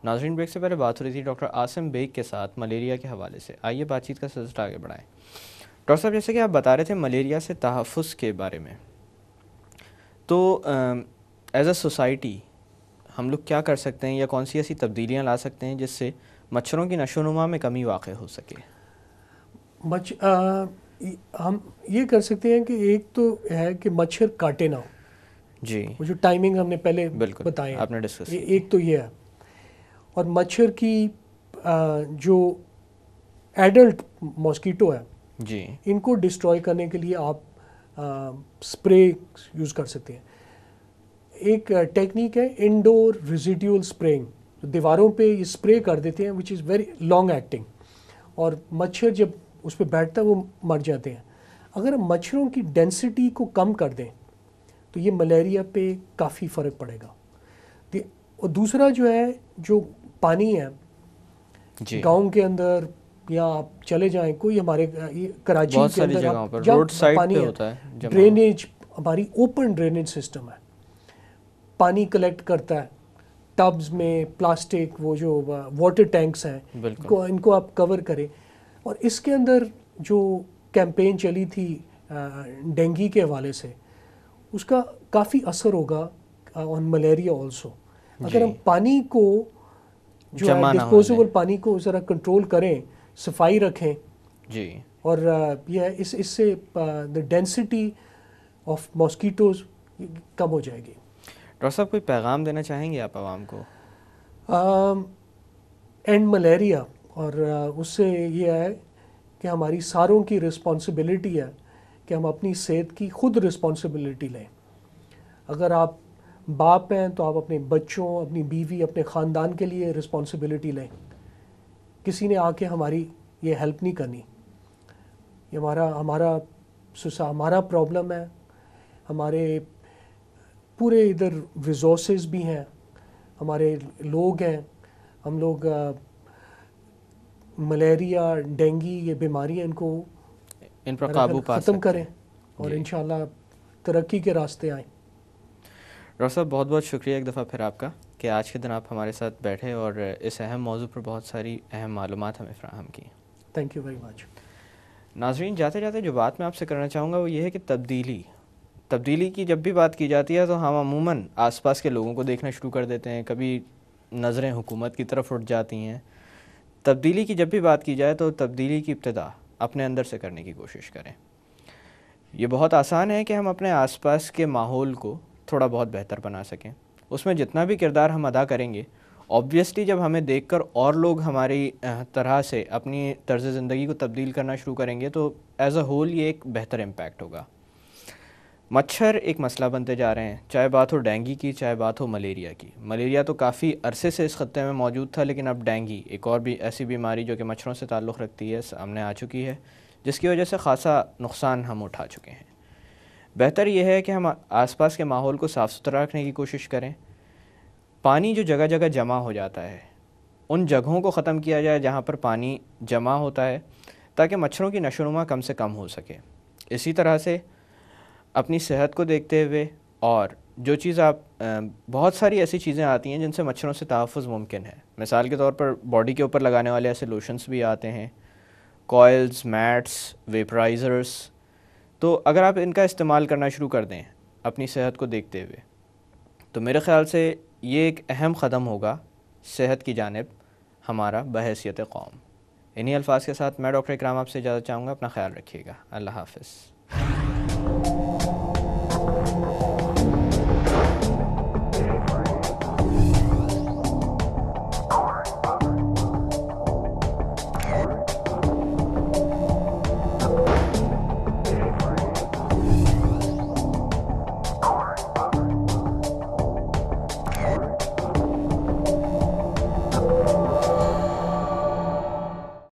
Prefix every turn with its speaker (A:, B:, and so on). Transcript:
A: ناظرین، بریک سے پہلے بات ہو رہی تھی ڈاکٹر عاصم بیگ کے ساتھ ملیریا کے حوالے سے. آئیے بات چیت کا سلسلہ آگے بڑھائیں. ڈاکٹر صاحب، جیسے کہ آپ بتا رہے تھے ملیریا سے تحفظ کے بارے میں، تو ایز اے سوسائٹی ہم لوگ کیا کر سکتے ہیں یا کون سی ایسی تبدیلیاں لا سکتے ہیں جس سے مچھروں کی نشو و نما میں کمی واقع ہو سکے؟
B: ہم یہ کر سکتے ہیں کہ ایک تو ہے کہ مچھر کاٹے نہ ہو.
A: جی
B: وہ جو ٹائمنگ ہم نے پہلے
A: بالکل
B: بتائے
A: آپ نے
B: ہیں،
A: ڈسکس کی تھی.
B: ایک تو یہ ہے. اور مچھر کی جو ایڈلٹ ماسکیٹو ہے
A: جی
B: ان کو ڈسٹروائے کرنے کے لیے آپ اسپرے یوز کر سکتے ہیں. ایک ٹیکنیک ہے انڈور ریزیڈیول اسپرینگ، جو دیواروں پہ یہ اسپرے کر دیتے ہیں، وچ از ویری لانگ ایکٹنگ، اور مچھر جب اس پہ بیٹھتا ہے وہ مر جاتے ہیں. اگر ہم مچھروں کی ڈینسٹی کو کم کر دیں تو یہ ملیریا پہ کافی فرق پڑے گا. اور دوسرا جو ہے، جو پانی ہے
A: جی
B: گاؤں کے اندر، یا آپ چلے جائیں کوئی ہمارے کراچی
A: بہت
B: کے
A: ساری
B: اندر،
A: جگہوں
B: آپ
A: پر روڈ
B: جہاں
A: سائڈ پہ
B: پانی ہے،
A: ہوتا ہے جمع.
B: ڈرینیج ہماری اوپن ڈرینیج سسٹم ہے، پانی کلیکٹ کرتا ہے ٹبز میں، پلاسٹک وہ جو واٹر ٹینکس ہیں
A: بالکل
B: ان کو آپ کور کریں. اور اس کے اندر جو کیمپین چلی تھی ڈینگی کے حوالے سے، اس کا کافی اثر ہوگا آن ملیریا آلسو. اگر
A: جی
B: ہم پانی کو جو ہے
A: جمع نہ ہونے.
B: ڈسپوزیبل پانی کو ذرا کنٹرول کریں، صفائی رکھیں،
A: جی
B: اور یہ اس سے دا ڈینسٹی آف ماسکیٹوز کم ہو جائے گی.
A: ڈاکٹر صاحب، کوئی پیغام دینا چاہیں گے آپ عوام کو؟
B: اینڈ ملیریا، اور اس سے یہ ہے کہ ہماری ساروں کی رسپانسبلٹی ہے کہ ہم اپنی صحت کی خود رسپانسبلٹی لیں. اگر آپ باپ ہیں تو آپ اپنے بچوں، اپنی بیوی، اپنے خاندان کے لیے رسپانسبلٹی لیں. کسی نے آ کے ہماری یہ ہیلپ نہیں کرنی. یہ ہمارا پرابلم ہے. ہمارے پورے ادھر ریسورسز بھی ہیں، ہمارے لوگ ہیں. ہم لوگ ملیریا، ڈینگی، یہ بیماریاں
A: ان پر
B: میرا خیال
A: قابو پا
B: ختم
A: سکتے
B: کریں،
A: ہیں.
B: اور
A: جی
B: انشاءاللہ ترقی کے راستے آئیں.
A: ڈاکٹر صاحب، بہت بہت شکریہ ایک دفعہ پھر آپ کا کہ آج کے دن آپ ہمارے ساتھ بیٹھے اور اس اہم موضوع پر بہت ساری اہم معلومات ہمیں فراہم کی.
B: Thank you very much.
A: ناظرین، جاتے جاتے جو بات میں آپ سے کرنا چاہوں گا وہ یہ ہے کہ تبدیلی کی جب بھی بات کی جاتی ہے تو ہم عموماً آس پاس کے لوگوں کو دیکھنا شروع کر دیتے ہیں، کبھی نظریں حکومت کی طرف اٹھ جاتی ہیں. تبدیلی کی جب بھی بات کی جائے تو تبدیلی کی ابتدا اپنے اندر سے کرنے کی کوشش کریں. یہ بہت آسان ہے کہ ہم اپنے آس پاس کے ماحول کو تھوڑا بہت بہتر بنا سکیں. اس میں جتنا بھی کردار ہم ادا کریں گے، آبویسلی جب ہمیں دیکھ کر اور لوگ ہماری طرح سے اپنی طرز زندگی کو تبدیل کرنا شروع کریں گے تو ایز اے ہول یہ ایک بہتر امپیکٹ ہوگا. مچھر ایک مسئلہ بنتے جا رہے ہیں، چاہے بات ہو ڈینگی کی، چاہے بات ہو ملیریا کی. ملیریا تو کافی عرصے سے اس خطے میں موجود تھا، لیکن اب ڈینگی، ایک اور بھی ایسی بیماری جو کہ مچھروں سے تعلق رکھتی ہے، سامنے آ چکی ہے، جس کی وجہ سے خاصا نقصان ہم اٹھا چکے ہیں. بہتر یہ ہے کہ ہم آس پاس کے ماحول کو صاف ستھرا رکھنے کی کوشش کریں. پانی جو جگہ جگہ جمع ہو جاتا ہے، ان جگہوں کو ختم کیا جائے جہاں پر پانی جمع ہوتا ہے، تاکہ مچھروں کی نشو و نما کم سے کم ہو سکے. اسی طرح سے اپنی صحت کو دیکھتے ہوئے، اور جو چیز بہت ساری ایسی چیزیں آتی ہیں جن سے مچھروں سے تحفظ ممکن ہے. مثال کے طور پر باڈی کے اوپر لگانے والے ایسے لوشنز بھی آتے ہیں، کوئلز، میٹس، ویپرائزرز. تو اگر آپ ان کا استعمال کرنا شروع کر دیں اپنی صحت کو دیکھتے ہوئے، تو میرے خیال سے یہ ایک اہم قدم ہوگا صحت کی جانب ہمارا بحیثیت قوم. انہی الفاظ کے ساتھ میں ڈاکٹر اکرام آپ سے اجازت چاہوں گا. اپنا خیال رکھیے گا. اللہ حافظ.